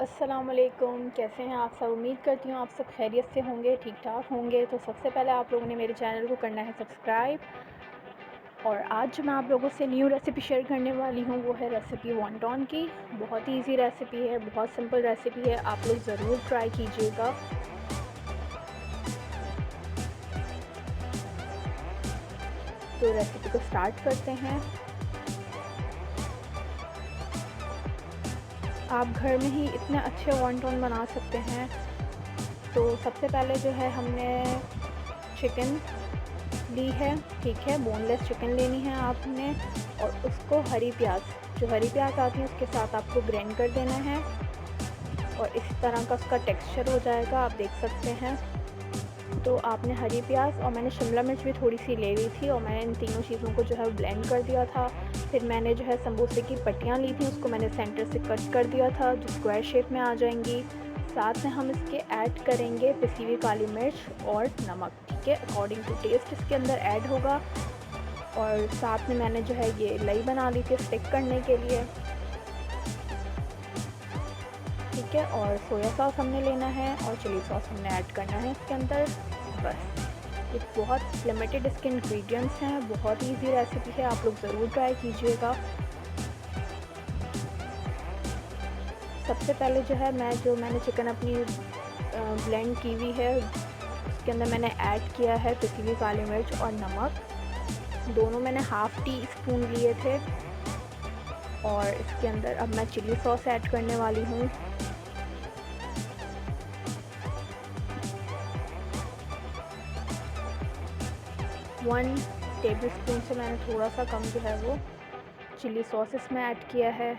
अस्सलाम वालेकुम, कैसे हैं आप सब। उम्मीद करती हूँ आप सब खैरियत से होंगे, ठीक ठाक होंगे। तो सबसे पहले आप लोगों ने मेरे चैनल को करना है सब्सक्राइब। और आज जो मैं आप लोगों से न्यू रेसिपी शेयर करने वाली हूँ वो है रेसिपी वॉन्टॉन की। बहुत ही ईजी रेसिपी है, बहुत सिंपल रेसिपी है, आप लोग ज़रूर ट्राई कीजिएगा। तो रेसिपी को स्टार्ट करते हैं। आप घर में ही इतने अच्छे वॉन्टॉन बना सकते हैं। तो सबसे पहले जो है हमने चिकन ली है, ठीक है, बोनलेस चिकन लेनी है आपने। और उसको हरी प्याज, जो हरी प्याज आती है उसके साथ आपको ग्राइंड कर देना है। और इस तरह का उसका टेक्सचर हो जाएगा, आप देख सकते हैं। तो आपने हरी प्याज और मैंने शिमला मिर्च भी थोड़ी सी ले ली थी और मैंने इन तीनों चीज़ों को जो है ब्लेंड कर दिया था। फिर मैंने जो है समोसे की पट्टियाँ ली थी, उसको मैंने सेंटर से कट कर दिया था जो स्क्वायर शेप में आ जाएंगी। साथ में हम इसके ऐड करेंगे पिसी हुई काली मिर्च और नमक, ठीक है, अकॉर्डिंग टू टेस्ट इसके अंदर ऐड होगा। और साथ में मैंने जो है ये लई बना ली थी स्टिक करने के लिए, ठीक है। और सोया सॉस हमने लेना है और चिली सॉस हमने ऐड करना है इसके अंदर। बस, ये बहुत लिमिटेड इसके इंग्रेडिएंट्स हैं, बहुत ईजी रेसिपी है, आप लोग ज़रूर ट्राई कीजिएगा। सबसे पहले जो है मैंने चिकन अपनी ब्लेंड की हुई है, उसके अंदर मैंने ऐड किया है पिसी हुई काली मिर्च और नमक। दोनों मैंने हाफ़ टी स्पून लिए थे। और इसके अंदर अब मैं चिली सॉस ऐड करने वाली हूँ। वन टेबल स्पून से मैंने थोड़ा सा कम जो है वो चिली सॉस इसमें ऐड किया है।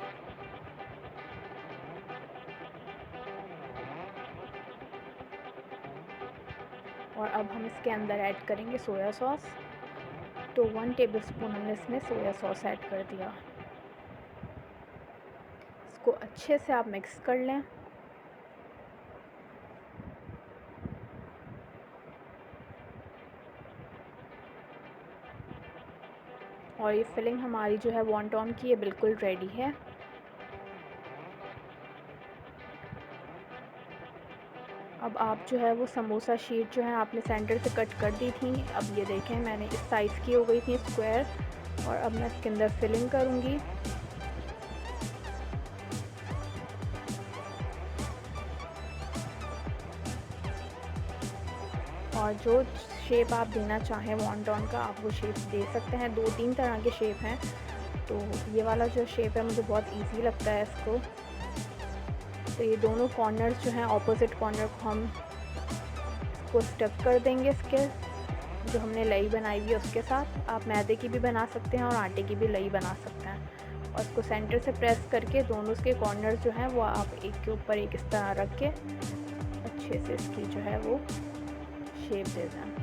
और अब हम इसके अंदर ऐड करेंगे सोया सॉस। तो 1 टेबलस्पून हमने इसमें सोया सॉस ऐड कर दिया। इसको अच्छे से आप मिक्स कर लें। और ये फिलिंग हमारी जो है वॉन्टॉन की, ये बिल्कुल रेडी है। अब आप जो है वो समोसा शीट जो है आपने सेंटर से कट कर दी थी, अब ये देखें मैंने इस साइज़ की हो गई थी स्क्वायर। और अब मैं इसके अंदर फिलिंग करूँगी। और जो शेप आप देना चाहें वॉन्टॉन का, आप वो शेप दे सकते हैं। 2-3 तरह के शेप हैं। तो ये वाला जो शेप है मुझे बहुत इजी लगता है इसको। तो ये दोनों कॉर्नर्स जो हैं, ऑपोजिट कॉर्नर को हम इसको स्टक कर देंगे इसके जो हमने लई बनाई हुई है उसके साथ। आप मैदे की भी बना सकते हैं और आटे की भी लई बना सकते हैं। और इसको सेंटर से प्रेस करके दोनों उसके कॉर्नर्स जो हैं वो आप एक के ऊपर एक इस तरह रख के अच्छे से इसकी जो है वो शेप दे दें।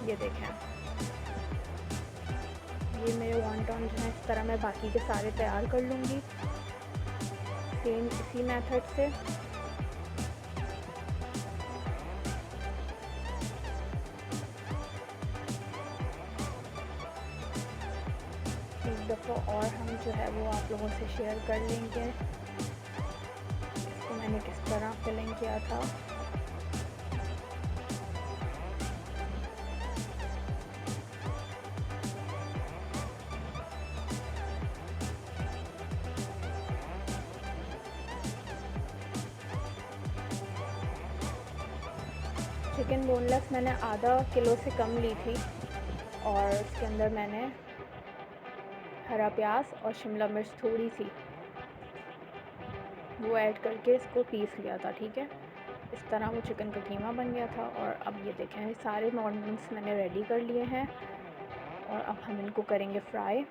ये देखें, ये मेरे वॉन्टॉन जो है इस तरह मैं बाकी के सारे तैयार कर लूँगी सेम इसी मेथड से। एक दफ़ा और हम जो है वो आप लोगों से शेयर कर लेंगे इसको मैंने किस तरह फिलिंग किया था। चिकन बोनलेस मैंने आधा किलो से कम ली थी। और इसके अंदर मैंने हरा प्याज और शिमला मिर्च थोड़ी सी वो ऐड करके इसको पीस लिया था, ठीक है। इस तरह वो चिकन का कीमा बन गया था। और अब ये देखें सारे मॉडल्स मैंने रेडी कर लिए हैं और अब हम इनको करेंगे फ्राई।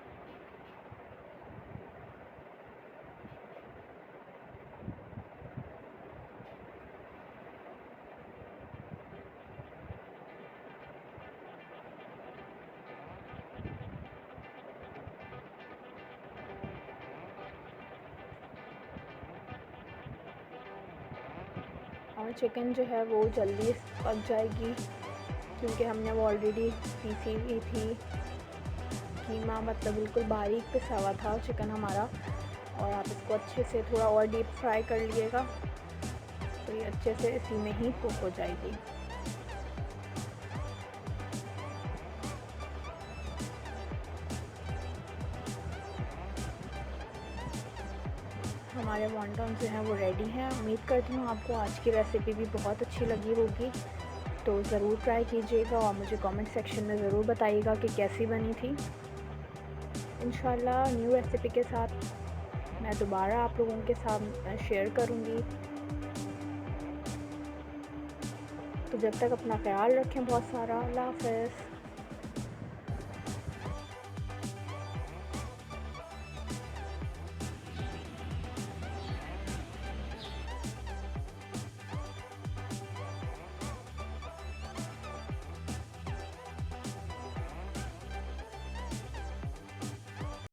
और चिकन जो है वो जल्दी पक जाएगी क्योंकि हमने वो ऑलरेडी पीसी हुई थी। कीमा मतलब बिल्कुल बारीक पिसा हुआ था चिकन हमारा। और आप इसको अच्छे से थोड़ा और डीप फ्राई कर लीजिएगा, तो ये अच्छे से इसी में ही कुक हो जाएगी। हमारे वॉन्टन जो हैं वो रेडी हैं। उम्मीद करती हूँ आपको आज की रेसिपी भी बहुत अच्छी लगी होगी, तो ज़रूर ट्राई कीजिएगा और मुझे कमेंट सेक्शन में ज़रूर बताइएगा कि कैसी बनी थी। इंशाल्लाह न्यू रेसिपी के साथ मैं दोबारा आप लोगों के साथ शेयर करूँगी। तो जब तक अपना ख्याल रखें बहुत सारा। अल्लाह हाफ़िज़।